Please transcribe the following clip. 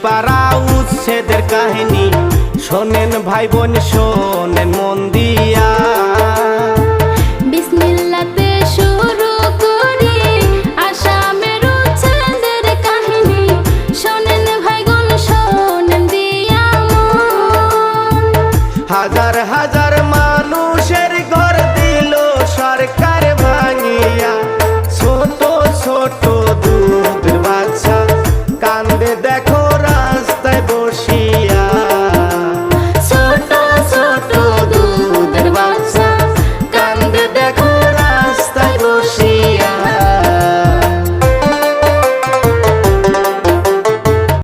পাড়া উচ্ছেদের কাহিনী শোনেন ভাই বোন শোনেন মন দিয়া। বিসমিল্লাতে শুরু করি আসামের উচ্ছেদের কাহিনী, শোনেন ভাই বোন শোনেন দিয়া মন। হাজার হাজার মানুষের ঘর দিল সরকার ভাঙিয়া, ছোট ছোট দুধ বাচ্চা কান্দে দেখো